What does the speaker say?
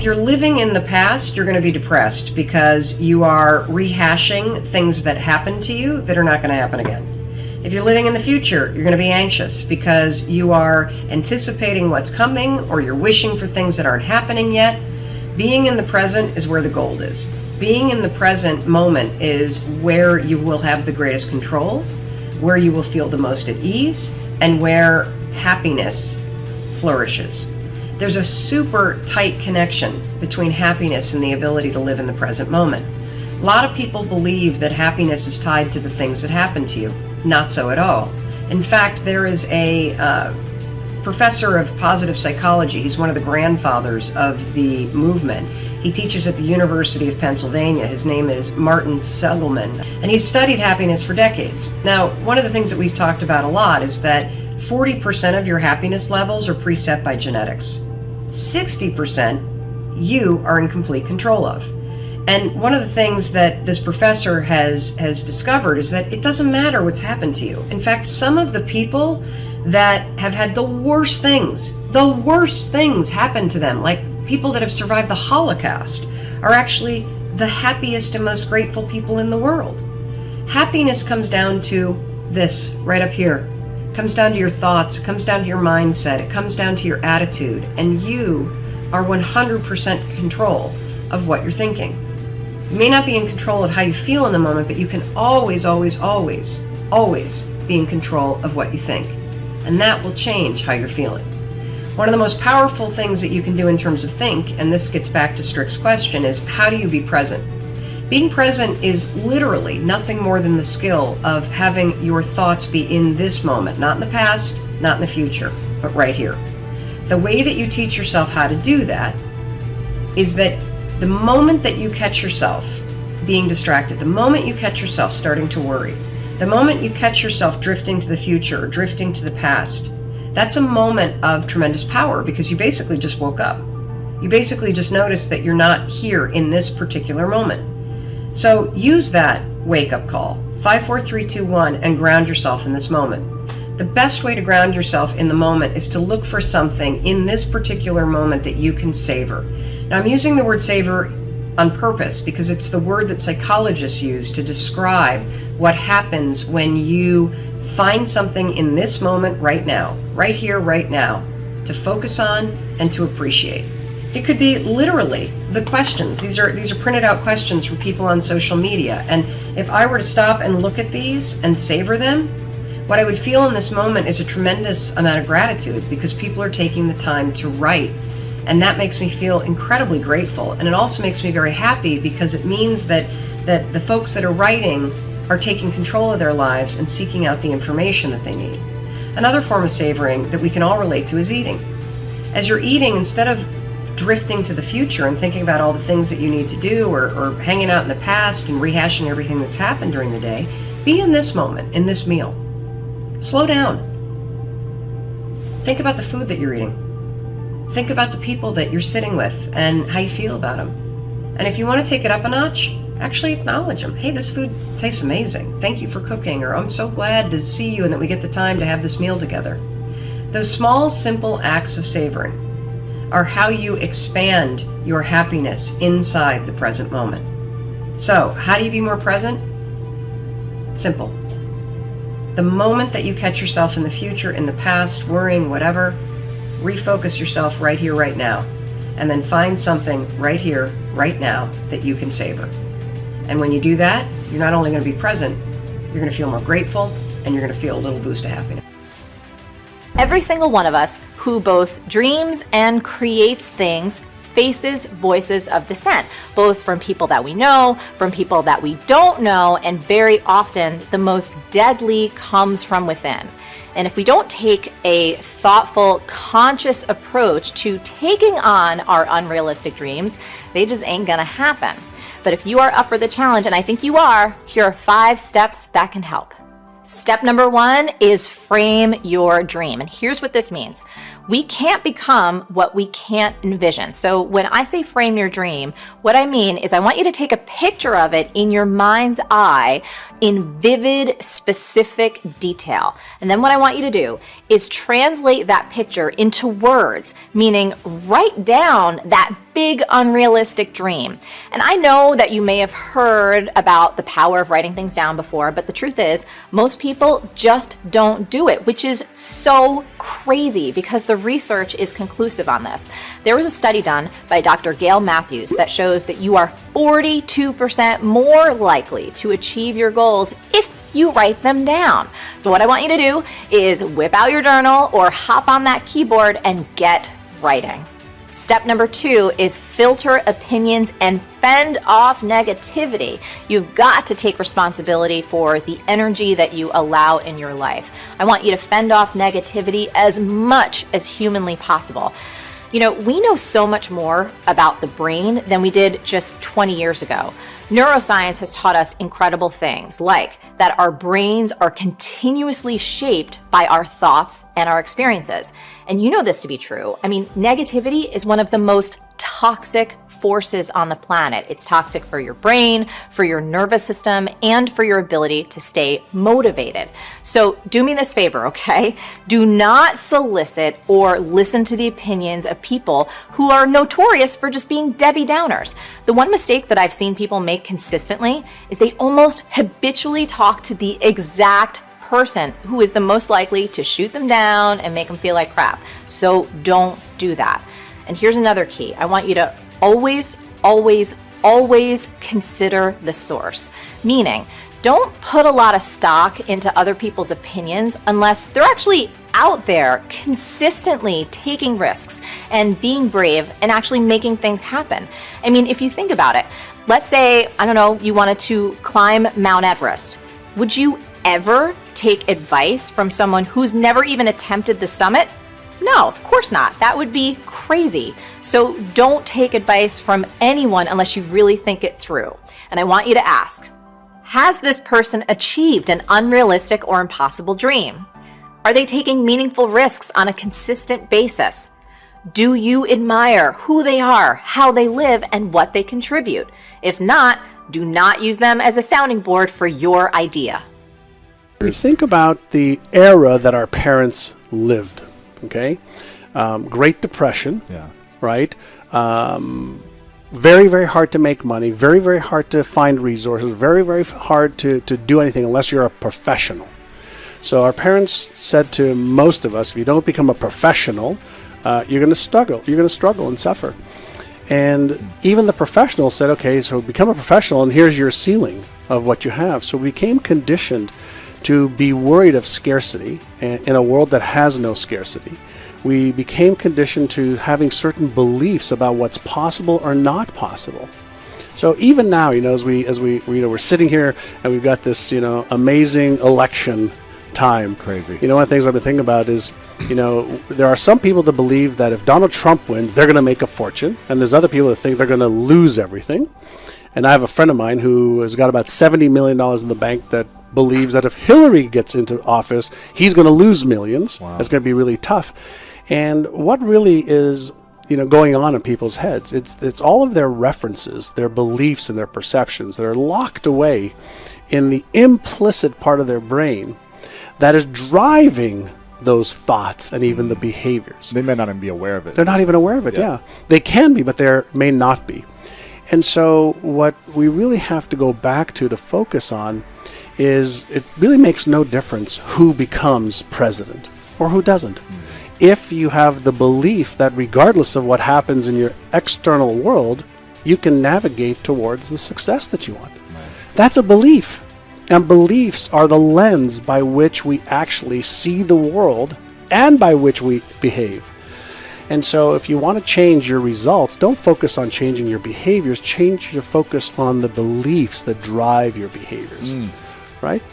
If you're living in the past, you're going to be depressed because you are rehashing things that happened to you that are not going to happen again. If you're living in the future, you're going to be anxious because you are anticipating what's coming or you're wishing for things that aren't happening yet. Being in the present is where the gold is. Being in the present moment is where you will have the greatest control, where you will feel the most at ease, and where happiness flourishes. There's a super tight connection between happiness and the ability to live in the present moment. A lot of people believe that happiness is tied to the things that happen to you. Not so at all. In fact, there is a professor of positive psychology. He's one of the grandfathers of the movement. He teaches at the University of Pennsylvania. His name is Martin Seligman, and he's studied happiness for decades. Now, one of the things that we've talked about a lot is that 40% of your happiness levels are preset by genetics. 60% you are in complete control of. And one of the things that this professor has discovered is that it doesn't matter what's happened to you. In fact, some of the people that have had the worst things happen to them, like people that have survived the Holocaust, are actually the happiest and most grateful people in the world. Happiness comes down to this right up here. It comes down to your thoughts, it comes down to your mindset, it comes down to your attitude, and you are 100% in control of what you're thinking. You may not be in control of how you feel in the moment, but you can always, always, always, always be in control of what you think. And that will change how you're feeling. One of the most powerful things that you can do in terms of think, and this gets back to Strick's question, is how do you be present? Being present is literally nothing more than the skill of having your thoughts be in this moment, not in the past, not in the future, but right here. The way that you teach yourself how to do that is that the moment that you catch yourself being distracted, the moment you catch yourself starting to worry, the moment you catch yourself drifting to the future or drifting to the past, that's a moment of tremendous power because you basically just woke up. You basically just noticed that you're not here in this particular moment. So use that wake-up call, 5, 4, 3, 2, 1, and ground yourself in this moment. The best way to ground yourself in the moment is to look for something in this particular moment that you can savor. Now, I'm using the word savor on purpose because it's the word that psychologists use to describe what happens when you find something in this moment right now, right here, right now, to focus on and to appreciate. It could be literally the questions. These are printed out questions from people on social media. And if I were to stop and look at these and savor them, what I would feel in this moment is a tremendous amount of gratitude because people are taking the time to write. And that makes me feel incredibly grateful. And it also makes me very happy because it means that the folks that are writing are taking control of their lives and seeking out the information that they need. Another form of savoring that we can all relate to is eating. As you're eating, instead of drifting to the future and thinking about all the things that you need to do or hanging out in the past and rehashing everything that's happened during the day, be in this moment, in this meal. Slow down. Think about the food that you're eating. Think about the people that you're sitting with and how you feel about them. And if you want to take it up a notch, actually acknowledge them. Hey, this food tastes amazing. Thank you for cooking, or I'm so glad to see you and that we get the time to have this meal together. Those small, simple acts of savoring are how you expand your happiness inside the present moment. So, how do you be more present? Simple. The moment that you catch yourself in the future, in the past, worrying, whatever, refocus yourself right here, right now, and then find something right here, right now that you can savor. And when you do that, you're not only going to be present, you're going to feel more grateful, and you're going to feel a little boost of happiness. Every single one of us who both dreams and creates things faces voices of dissent, both from people that we know, from people that we don't know, and very often the most deadly comes from within. And if we don't take a thoughtful, conscious approach to taking on our unrealistic dreams, they just ain't gonna happen. But if you are up for the challenge, and I think you are, here are 5 steps that can help. Step number 1 is frame your dream. And here's what this means. We can't become what we can't envision. So when I say frame your dream, what I mean is I want you to take a picture of it in your mind's eye in vivid, specific detail. And then what I want you to do is translate that picture into words, meaning write down that big unrealistic dream. And I know that you may have heard about the power of writing things down before, but the truth is most people just don't do it, which is so crazy because the research is conclusive on this. There was a study done by Dr. Gail Matthews that shows that you are 42% more likely to achieve your goals if you write them down. So what I want you to do is whip out your journal or hop on that keyboard and get writing. Step number 2 is filter opinions and fend off negativity. You've got to take responsibility for the energy that you allow in your life. I want you to fend off negativity as much as humanly possible. You know, we know so much more about the brain than we did just 20 years ago. Neuroscience has taught us incredible things, like that our brains are continuously shaped by our thoughts and our experiences. And you know this to be true. I mean, negativity is one of the most toxic forces on the planet. It's toxic for your brain, for your nervous system, and for your ability to stay motivated. So do me this favor, okay? Do not solicit or listen to the opinions of people who are notorious for just being Debbie Downers. The one mistake that I've seen people make consistently is they almost habitually talk to the exact person who is the most likely to shoot them down and make them feel like crap. So don't do that. And here's another key. I want you to always, always, always consider the source. Meaning, don't put a lot of stock into other people's opinions unless they're actually out there consistently taking risks and being brave and actually making things happen. I mean, if you think about it, let's say, I don't know, you wanted to climb Mount Everest. Would you ever take advice from someone who's never even attempted the summit? No, of course not. That would be crazy. So don't take advice from anyone unless you really think it through. And I want you to ask, has this person achieved an unrealistic or impossible dream? Are they taking meaningful risks on a consistent basis? Do you admire who they are, how they live, and what they contribute? If not, do not use them as a sounding board for your idea. We think about the era that our parents lived. Okay, Great Depression, right? Very, very hard to make money, very, very hard to find resources, very, very hard to do anything unless you're a professional. So our parents said to most of us, if you don't become a professional, you're going to struggle. You're going to struggle and suffer. And even the professionals said, okay, so become a professional and here's your ceiling of what you have. So we became conditioned to be worried of scarcity in a world that has no scarcity. We became conditioned to having certain beliefs about what's possible or not possible. So even now, you know, as we we're sitting here and we've got this, you know, amazing election time. Crazy. You know, one of the things I've been thinking about is, you know, there are some people that believe that if Donald Trump wins, they're going to make a fortune, and there's other people that think they're going to lose everything. And I have a friend of mine who has got about $70 million in the bank that believes that if Hillary gets into office, he's going to lose millions. Wow. It's going to be really tough. And what really is, you know, going on in people's heads? It's all of their references, their beliefs, and their perceptions that are locked away in the implicit part of their brain that is driving those thoughts and even the behaviors. They may not even be aware of it. They're not even aware of it, yeah. They can be, but they may not be. And so what we really have to go back to focus on is it really makes no difference who becomes president or who doesn't. If you have the belief that regardless of what happens in your external world, you can navigate towards the success that you want. That's a belief. And beliefs are the lens by which we actually see the world and by which we behave. And so if you want to change your results, don't focus on changing your behaviors, change your focus on the beliefs that drive your behaviors, right?